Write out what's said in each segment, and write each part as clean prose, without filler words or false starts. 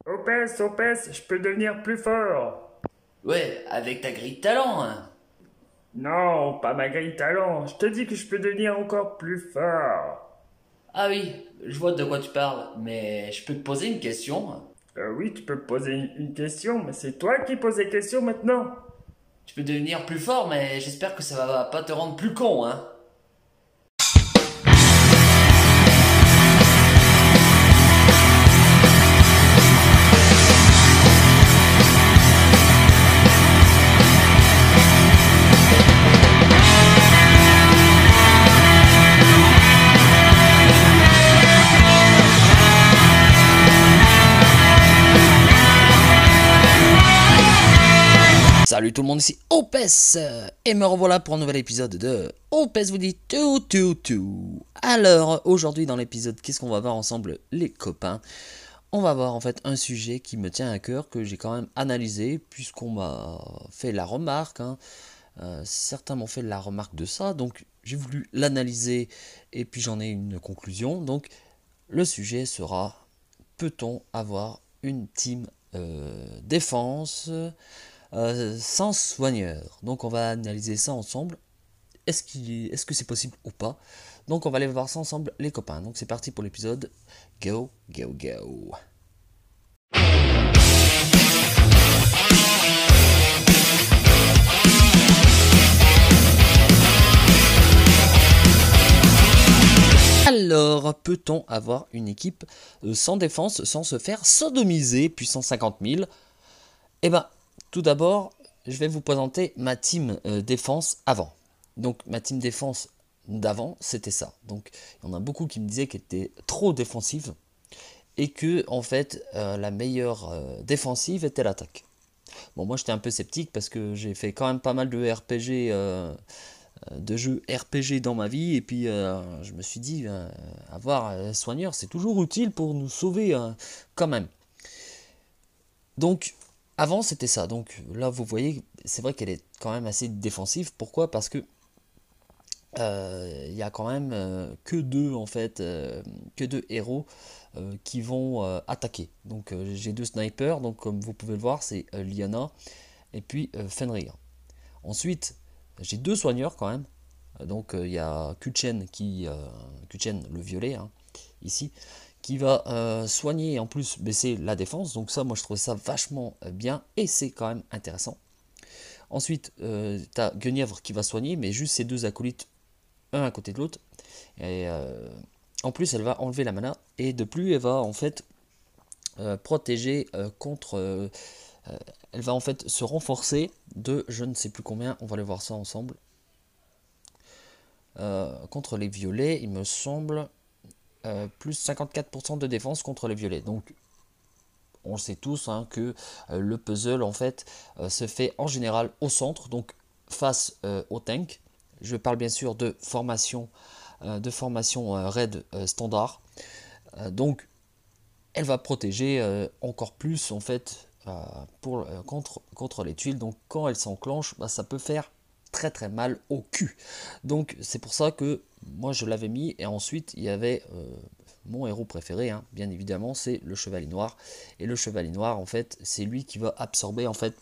Opes, je peux devenir plus fort. Ouais, avec ta grille de talent, hein. Non, pas ma grille talent. Je te dis que je peux devenir encore plus fort. Ah oui, je vois de quoi tu parles, mais je peux te poser une question. Oui, tu peux me poser une question, mais c'est toi qui poses les questions maintenant. Tu peux devenir plus fort, mais j'espère que ça va pas te rendre plus con, hein. Salut tout le monde, ici Opes et me revoilà pour un nouvel épisode de Opes vous dit tout. Alors aujourd'hui dans l'épisode, qu'est-ce qu'on va voir ensemble les copains? On va voir en fait un sujet qui me tient à cœur, que j'ai quand même analysé puisqu'on m'a fait la remarque, hein. Certains m'ont fait la remarque de ça, donc j'ai voulu l'analyser et puis j'en ai une conclusion. Donc le sujet sera: peut-on avoir une team défense sans soigneur? Donc on va analyser ça ensemble. Est-ce que c'est possible ou pas? Donc on va aller voir ça ensemble les copains. Donc c'est parti pour l'épisode. Go, go, go. Alors, peut-on avoir une équipe sans défense, sans se faire sodomiser, puissance 50 000? Eh ben, tout d'abord, je vais vous présenter ma team défense avant. Donc, ma team défense d'avant, c'était ça. Donc, il y en a beaucoup qui me disaient qu'elle était trop défensive et que, en fait, la meilleure défensive était l'attaque. Bon, moi, j'étais un peu sceptique parce que j'ai fait quand même pas mal de RPG, de jeux RPG dans ma vie, et puis je me suis dit, avoir un soigneur, c'est toujours utile pour nous sauver quand même. Donc, avant, c'était ça. Donc là, vous voyez, c'est vrai qu'elle est quand même assez défensive. Pourquoi? Parce que il y a quand même que deux en fait, que deux héros qui vont attaquer. Donc j'ai deux snipers. Donc comme vous pouvez le voir, c'est Liana et puis Fenrir. Ensuite, j'ai deux soigneurs quand même. Donc il y a Kuchen Kuchen le violet, hein, ici, qui va soigner et en plus baisser la défense. Donc ça, moi je trouve ça vachement bien et c'est quand même intéressant. Ensuite, tu as Guenièvre qui va soigner, mais juste ces deux acolytes, un à côté de l'autre. Et en plus, elle va enlever la mana et de plus, elle va en fait protéger contre. Elle va en fait se renforcer de je ne sais plus combien, on va aller voir ça ensemble. Contre les violets, il me semble, plus 54% de défense contre les violets. Donc on sait tous, hein, que le puzzle en fait se fait en général au centre, donc face au tank. Je parle bien sûr de formation raid standard. Donc elle va protéger encore plus en fait contre les tuiles. Donc quand elle s'enclenche, bah, ça peut faire très mal au cul. Donc c'est pour ça que moi je l'avais mis. Et ensuite il y avait mon héros préféré, hein, bien évidemment, c'est le chevalier noir. Et le chevalier noir, en fait, c'est lui qui va absorber en fait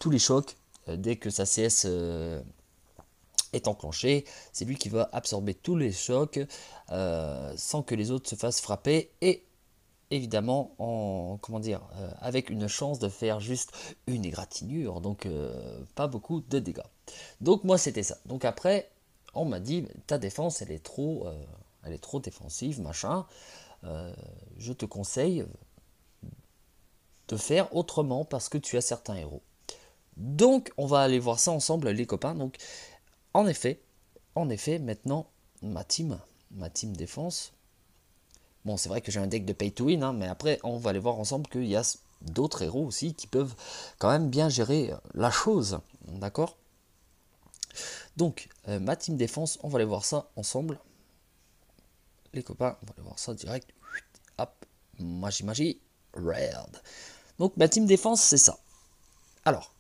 tous les chocs dès que sa CS est enclenchée. C'est lui qui va absorber tous les chocs sans que les autres se fassent frapper, et évidemment en comment dire, avec une chance de faire juste une égratignure, donc pas beaucoup de dégâts. Donc moi c'était ça. Donc après on m'a dit ta défense elle est trop défensive, machin. Je te conseille de faire autrement parce que tu as certains héros. Donc on va aller voir ça ensemble les copains. Donc en effet, maintenant ma team défense. Bon, c'est vrai que j'ai un deck de pay to win, hein, mais après on va aller voir ensemble qu'il y a d'autres héros aussi qui peuvent quand même bien gérer la chose, d'accord? Donc ma team défense, on va aller voir ça ensemble les copains, on va aller voir ça direct. Hop, magie, red. Donc ma team défense c'est ça. Alors,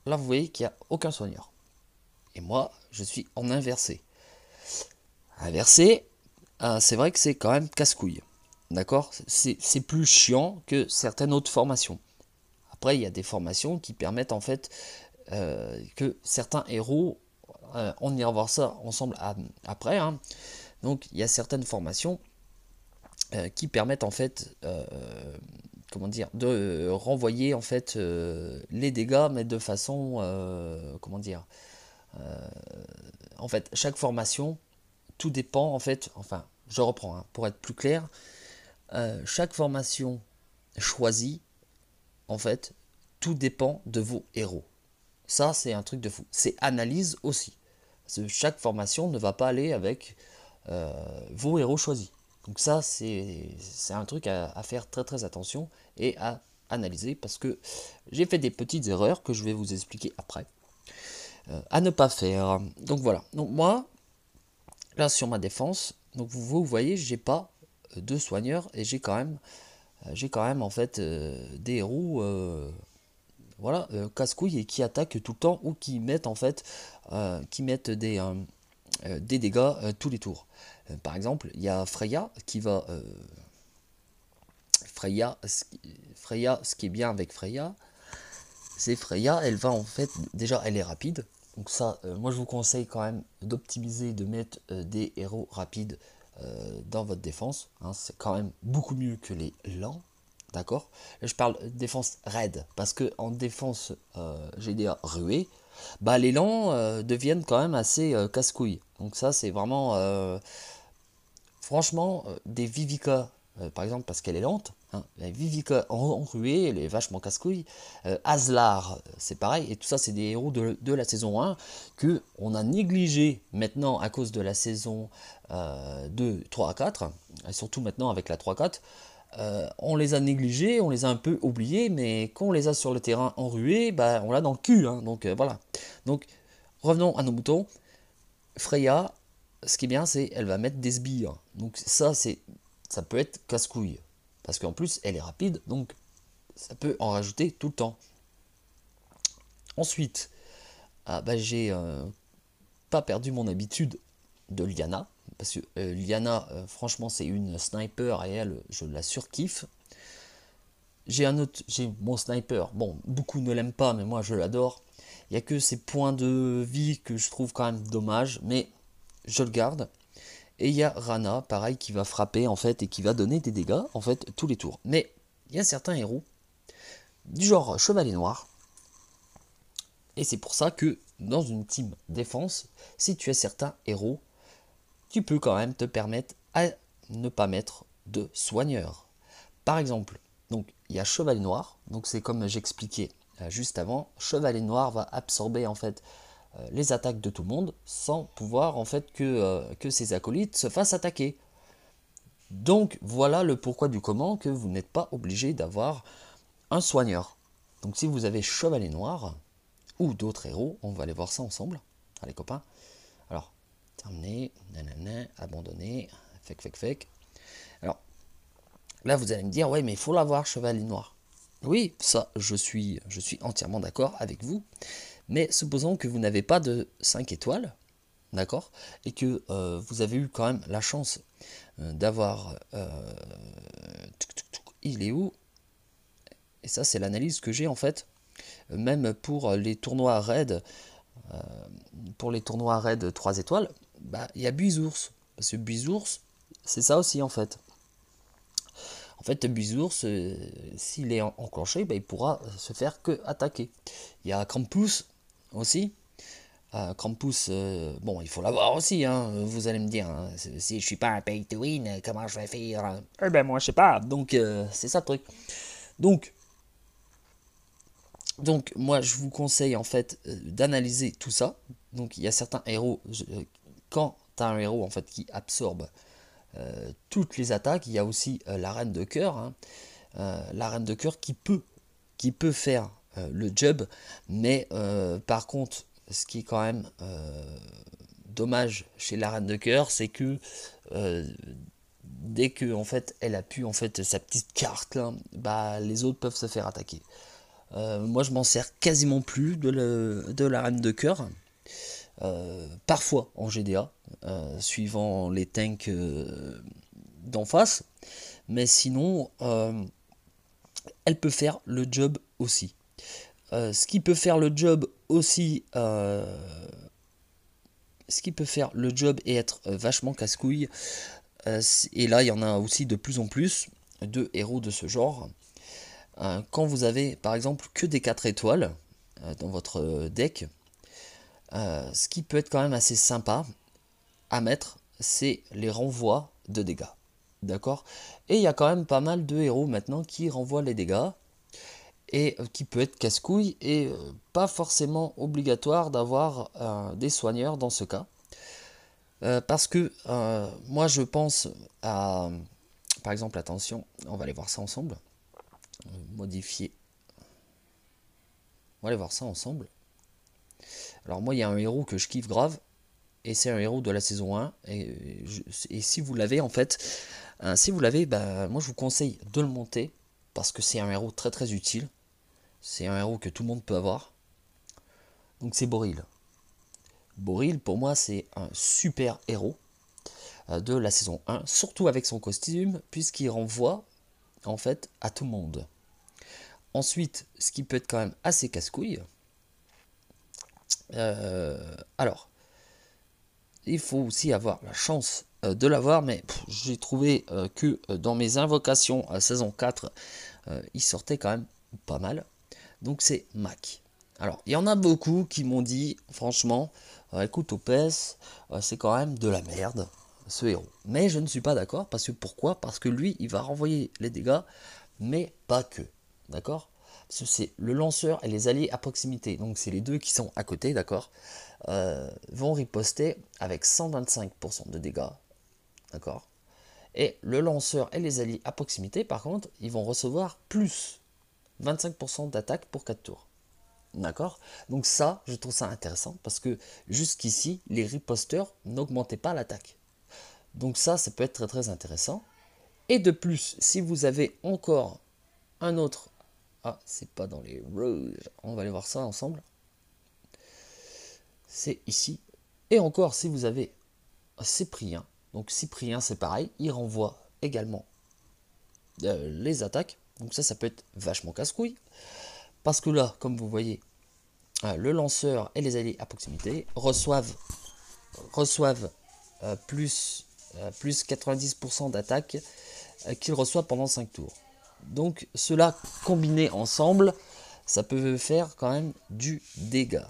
là vous voyez qu'il n'y a aucun soigneur. Et moi, je suis en inversé. Inversé, c'est vrai que c'est quand même casse-couille. D'accord? C'est plus chiant que certaines autres formations. Après, il y a des formations qui permettent en fait que certains héros, on ira voir ça ensemble après, hein. Donc il y a certaines formations qui permettent en fait, comment dire, de renvoyer en fait les dégâts, mais de façon, comment dire, en fait, chaque formation, tout dépend en fait, enfin, je reprends, hein, pour être plus clair, chaque formation choisie, en fait, tout dépend de vos héros. Ça, c'est un truc de fou. C'est analyse aussi. Parce que chaque formation ne va pas aller avec vos héros choisis. Donc ça, c'est un truc à faire très très attention et à analyser parce que j'ai fait des petites erreurs que je vais vous expliquer après. À ne pas faire. Donc voilà. Donc moi, là sur ma défense, donc vous voyez, j'ai pas de soigneur et j'ai quand même en fait des héros voilà, casse-couilles et qui attaquent tout le temps ou qui mettent en fait qui mettent des dégâts tous les tours. Par exemple, il y a Freya qui va Freya, ce qui est bien avec Freya, c'est Freya, elle va en fait déjà elle est rapide. Donc ça, moi je vous conseille quand même d'optimiser, de mettre des héros rapides dans votre défense, hein. C'est quand même beaucoup mieux que les lents. D'accord? Je parle défense raide, parce que en défense GDA ruée, bah, les lents deviennent quand même assez casse-couilles. Donc ça, c'est vraiment, franchement, des Vivica, par exemple, parce qu'elle est lente, hein, la Vivica en ruée, elle est vachement casse-couille. Aslar, c'est pareil, et tout ça, c'est des héros de la saison 1 que on a négligé maintenant à cause de la saison 2, 3 à 4, et surtout maintenant avec la 3-4. On les a négligés, on les a un peu oubliés, mais quand on les a sur le terrain en ruée, bah, on l'a dans le cul, hein, donc voilà. Donc revenons à nos moutons. Freya, ce qui est bien, c'est elle va mettre des sbires. Donc ça peut être casse-couille. Parce qu'en plus, elle est rapide, donc ça peut en rajouter tout le temps. Ensuite, bah, j'ai pas perdu mon habitude de Lyanna. Parce que Lyanna, franchement, c'est une sniper et elle, je la surkiffe. J'ai mon sniper. Bon, beaucoup ne l'aiment pas, mais moi je l'adore. Il n'y a que ses points de vie que je trouve quand même dommage, mais je le garde. Et il y a Rana, pareil, qui va frapper en fait et qui va donner des dégâts en fait tous les tours. Mais il y a certains héros du genre Chevalier Noir. Et c'est pour ça que dans une team défense, si tu as certains héros, tu peux quand même te permettre à ne pas mettre de soigneur. Par exemple, donc il y a Chevalier Noir, donc c'est comme j'expliquais juste avant, Chevalier Noir va absorber en fait les attaques de tout le monde sans pouvoir en fait que ses acolytes se fassent attaquer. Donc voilà le pourquoi du comment que vous n'êtes pas obligé d'avoir un soigneur. Donc si vous avez Chevalier Noir ou d'autres héros, on va aller voir ça ensemble. Allez copains. Alors, terminé, nanana, abandonné, fake. Alors, là vous allez me dire, ouais mais il faut l'avoir Chevalier Noir. Oui, ça je suis entièrement d'accord avec vous. Mais supposons que vous n'avez pas de 5 étoiles, d'accord, et que vous avez eu quand même la chance d'avoir... il est où? Et ça c'est l'analyse que j'ai en fait, même pour les tournois raid, pour les tournois raid 3 étoiles, bah il y a Buizours. Parce que Buizours, c'est ça aussi en fait. En fait, Buizours, s'il est enclenché, bah, il pourra se faire que attaquer. Il y a Krampus aussi. Krampus, bon, il faut l'avoir aussi, hein, vous allez me dire. Hein, si je suis pas un pay to win, comment je vais faire? Eh ben moi, je sais pas. Donc, c'est ça le truc. Donc, moi, je vous conseille en fait d'analyser tout ça. Donc, il y a certains héros. Quand tu as un héros en fait qui absorbe toutes les attaques, il y a aussi la reine de cœur. Hein, la reine de cœur qui peut faire le job, mais par contre, ce qui est quand même dommage chez la reine de cœur, c'est que dès que en fait elle a pu en fait sa petite carte là, bah les autres peuvent se faire attaquer. Moi je m'en sers quasiment plus de la reine de cœur. Parfois en GDA, suivant les tanks d'en face, mais sinon, elle peut faire le job aussi. Ce qui peut faire le job aussi, ce qui peut faire le job et être vachement casse-couille, et là il y en a aussi de plus en plus de héros de ce genre. Quand vous avez par exemple que des 4 étoiles dans votre deck, ce qui peut être quand même assez sympa à mettre, c'est les renvois de dégâts. D'accord. Et il y a quand même pas mal de héros maintenant qui renvoient les dégâts, et qui peut être casse-couille, et pas forcément obligatoire d'avoir des soigneurs dans ce cas. Parce que moi je pense à, par exemple, attention, on va aller voir ça ensemble, modifier, on va aller voir ça ensemble. Alors moi il y a un héros que je kiffe grave, et c'est un héros de la saison 1, et si vous l'avez en fait, si vous l'avez, bah, moi je vous conseille de le monter, parce que c'est un héros très très utile, c'est un héros que tout le monde peut avoir, donc c'est Boril. Boril pour moi c'est un super héros de la saison 1, surtout avec son costume, puisqu'il renvoie en fait à tout le monde. Ensuite, ce qui peut être quand même assez casse-couille, alors, il faut aussi avoir la chance de l'avoir, mais j'ai trouvé que dans mes invocations à saison 4, il sortait quand même pas mal. Donc c'est Mac. Alors, il y en a beaucoup qui m'ont dit, franchement, écoute OPS, c'est quand même de la merde, ce héros. Mais je ne suis pas d'accord, parce que pourquoi? Parce que lui, il va renvoyer les dégâts, mais pas que. D'accord? Parce que c'est le lanceur et les alliés à proximité, donc c'est les deux qui sont à côté, d'accord, vont riposter avec 125% de dégâts, d'accord. Et le lanceur et les alliés à proximité, par contre, ils vont recevoir plus 25% d'attaque pour 4 tours. D'accord. Donc ça, je trouve ça intéressant, parce que jusqu'ici, les riposteurs n'augmentaient pas l'attaque. Donc ça peut être très très intéressant. Et de plus, si vous avez encore un autre... Ah, c'est pas dans les rouges. On va aller voir ça ensemble. C'est ici. Et encore, si vous avez Cyprien. Donc Cyprien, c'est pareil. Il renvoie également les attaques. Donc ça peut être vachement casse-couille. Parce que là, comme vous voyez, le lanceur et les alliés à proximité reçoivent plus 90% d'attaque qu'ils reçoivent pendant 5 tours. Donc cela combiné ensemble, ça peut faire quand même du dégât.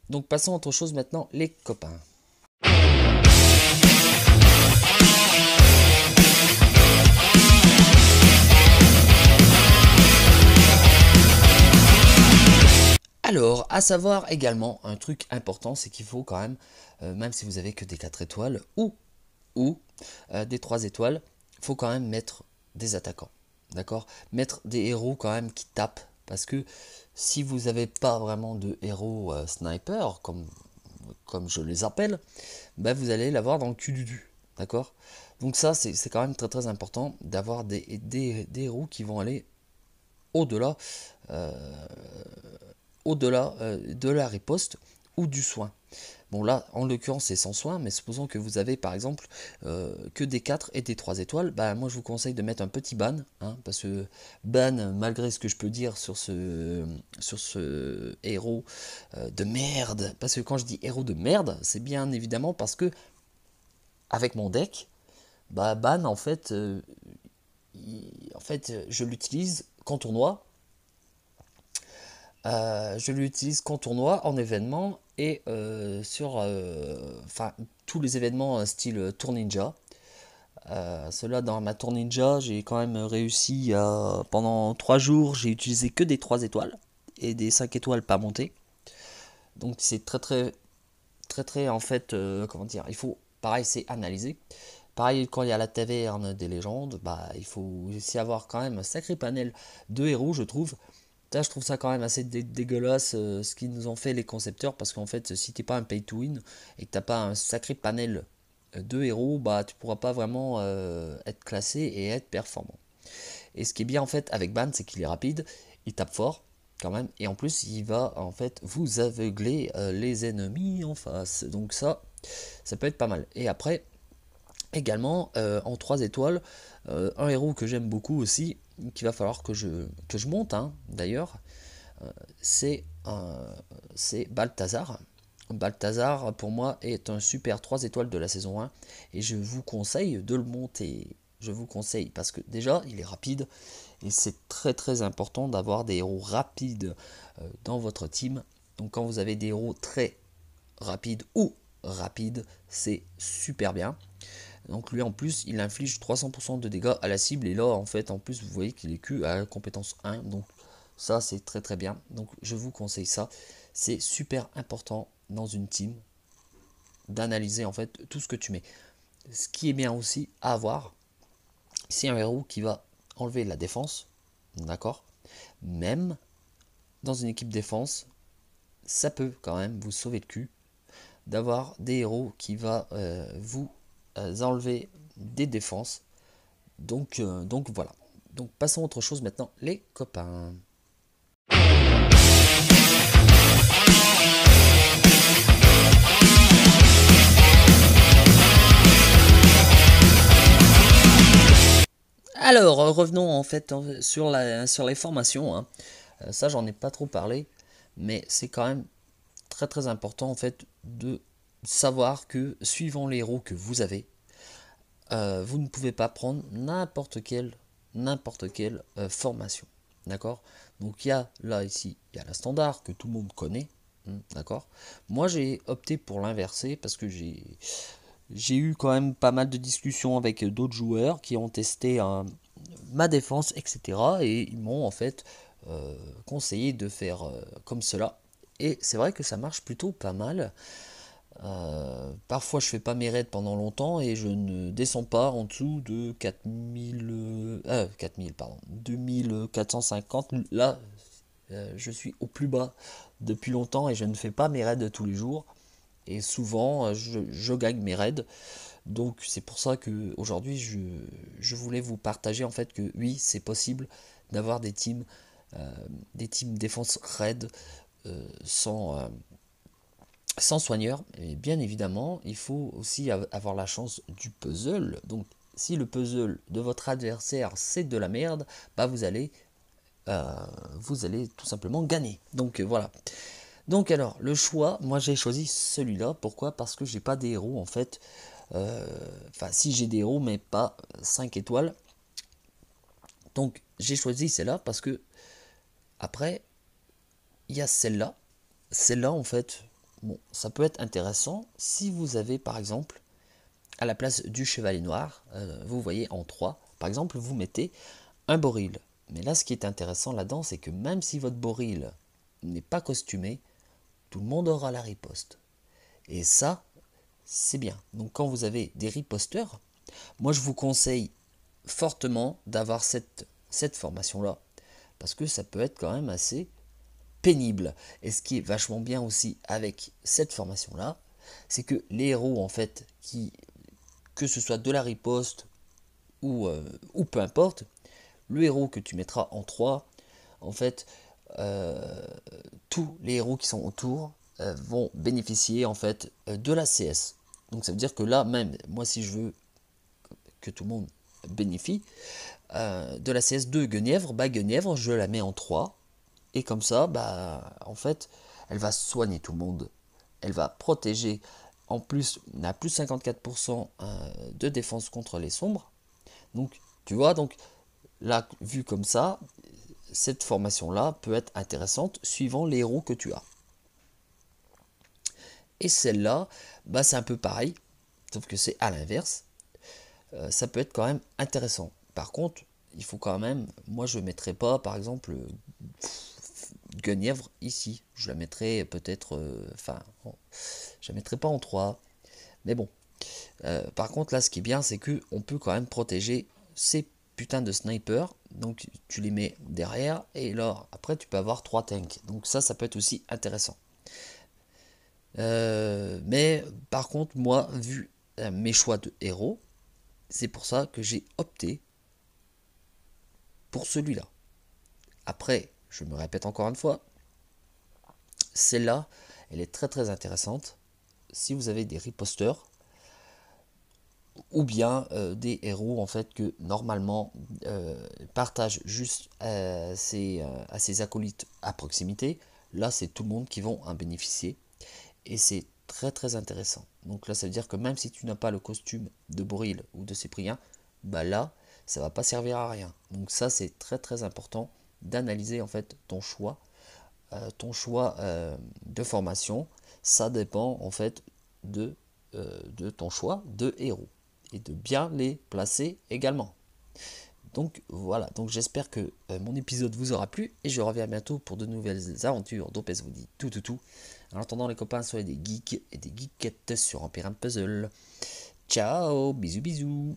Donc passons à autre chose maintenant, les copains. Alors, à savoir également, un truc important, c'est qu'il faut quand même si vous avez que des 4 étoiles ou des 3 étoiles, il faut quand même mettre des attaquants. D'accord? Mettre des héros quand même qui tapent. Parce que si vous n'avez pas vraiment de héros sniper, comme je les appelle, bah vous allez l'avoir dans le cul du. D'accord? Donc ça, c'est quand même très très important d'avoir des héros qui vont aller au-delà de la riposte ou du soin. Bon là, en l'occurrence, c'est sans soin, mais supposons que vous avez par exemple que des 4 et des 3 étoiles, bah moi je vous conseille de mettre un petit ban, hein, parce que ban, malgré ce que je peux dire sur ce héros de merde, parce que quand je dis héros de merde, c'est bien évidemment parce que avec mon deck, bah ban en fait, je l'utilise qu'en tournoi. Je l'utilise qu'en tournoi, en événement et sur tous les événements style Tour Ninja. Cela dans ma Tour Ninja, j'ai quand même réussi pendant 3 jours, j'ai utilisé que des 3 étoiles et des 5 étoiles pas montées. Donc c'est très très très très en fait, comment dire, il faut, pareil, c'est analyser. Pareil, quand il y a la taverne des légendes, bah il faut aussi avoir quand même un sacré panel de héros, je trouve. Là, je trouve ça quand même assez dégueulasse ce qu'ils nous ont fait les concepteurs, parce qu'en fait, si t'es pas un pay to win et que t'as pas un sacré panel de héros, bah tu pourras pas vraiment être classé et être performant. Et ce qui est bien en fait avec Ban, c'est qu'il est rapide, il tape fort quand même, et en plus il va en fait vous aveugler les ennemis en face. Donc ça peut être pas mal. Et après, Également, en 3 étoiles, un héros que j'aime beaucoup aussi, qu'il va falloir que je monte, hein, d'ailleurs, c'est Balthazar. Balthazar, pour moi, est un super 3 étoiles de la saison 1 et je vous conseille de le monter. Je vous conseille parce que déjà, il est rapide et c'est très très important d'avoir des héros rapides dans votre team. Donc quand vous avez des héros très rapides ou rapides, c'est super bien. Donc lui en plus, il inflige 300% de dégâts à la cible et là en fait en plus vous voyez qu'il est que à compétence 1. Donc ça c'est très très bien. Donc je vous conseille ça. C'est super important dans une team d'analyser en fait tout ce que tu mets. Ce qui est bien aussi à avoir, c'est un héros qui va enlever la défense, d'accord. Même dans une équipe défense, ça peut quand même vous sauver le cul d'avoir des héros qui va vous enlever des défenses. Donc voilà. Donc passons à autre chose maintenant, les copains. Alors, revenons en fait sur les formations, hein. Ça, j'en ai pas trop parlé, mais c'est quand même très très important en fait de savoir que suivant les héros que vous avez, vous ne pouvez pas prendre n'importe quelle formation. D'accord. Donc il y a là ici, il y a la standard que tout le monde connaît. D'accord. Moi j'ai opté pour l'inverser parce que j'ai eu quand même pas mal de discussions avec d'autres joueurs qui ont testé ma défense, etc. Et ils m'ont en fait conseillé de faire comme cela. Et c'est vrai que ça marche plutôt pas mal. Parfois je fais pas mes raids pendant longtemps et je ne descends pas en dessous de 4000 pardon, 2450. Là je suis au plus bas depuis longtemps et je ne fais pas mes raids tous les jours. Et souvent je gagne mes raids. Donc c'est pour ça que aujourd'hui je voulais vous partager en fait que oui c'est possible d'avoir des teams défense raid sans sans soigneur. Et bien évidemment il faut aussi avoir la chance du puzzle. Donc si le puzzle de votre adversaire c'est de la merde, bah euh, vous allez tout simplement gagner. Donc voilà. Donc alors le choix, moi j'ai choisi celui-là. Pourquoi? Parce que j'ai pas des héros en fait. Enfin si j'ai des héros mais pas 5 étoiles. Donc j'ai choisi celle-là parce que après il y a celle-là. Celle-là en fait, bon, ça peut être intéressant si vous avez par exemple à la place du chevalier noir, vous voyez en 3, par exemple vous mettez un boril. Mais là ce qui est intéressant là-dedans c'est que même si votre boril n'est pas costumé, tout le monde aura la riposte. Et ça, c'est bien. Donc quand vous avez des riposteurs, moi je vous conseille fortement d'avoir cette formation-là. Parce que ça peut être quand même assez pénible. Et ce qui est vachement bien aussi avec cette formation-là, c'est que les héros, en fait, que ce soit de la riposte ou peu importe, le héros que tu mettras en 3, en fait, euh, tous les héros qui sont autour vont bénéficier en fait de la CS. Donc ça veut dire que là, même moi, si je veux que tout le monde bénéficie de la CS2 Guenièvre, bah Guenièvre, je la mets en 3. Et comme ça, bah, en fait, elle va soigner tout le monde. Elle va protéger. En plus, on a plus 54% de défense contre les sombres. Donc, tu vois, donc là, vu comme ça, cette formation-là peut être intéressante suivant les héros que tu as. Et celle-là, bah, c'est un peu pareil, sauf que c'est à l'inverse. Ça peut être quand même intéressant. Par contre, il faut quand même, moi je ne mettrais pas par exemple Guenièvre ici. Je la mettrais peut-être, je la mettrais pas en 3. Mais bon. Par contre là ce qui est bien c'est que on peut quand même protéger ces putains de snipers. Donc tu les mets derrière et là après tu peux avoir 3 tanks. Donc ça peut être aussi intéressant. Mais par contre moi vu mes choix de héros, c'est pour ça que j'ai opté pour celui-là. Après, je me répète encore une fois, celle-là, elle est très très intéressante. Si vous avez des riposteurs, ou bien des héros en fait que normalement partagent juste à ses acolytes à proximité. Là, c'est tout le monde qui vont en bénéficier et c'est très très intéressant. Donc là, ça veut dire que même si tu n'as pas le costume de Boril ou de Cyprien, bah là, ça va pas servir à rien. Donc ça, c'est très très important d'analyser en fait ton choix de formation. Ça dépend en fait de ton choix de héros et de bien les placer également. Donc voilà, donc j'espère que mon épisode vous aura plu et je reviens bientôt pour de nouvelles aventures d'Opes vous dit tout. En attendant les copains, soyez des geeks et des geekettes sur Empire and Puzzle. Ciao, bisous bisous.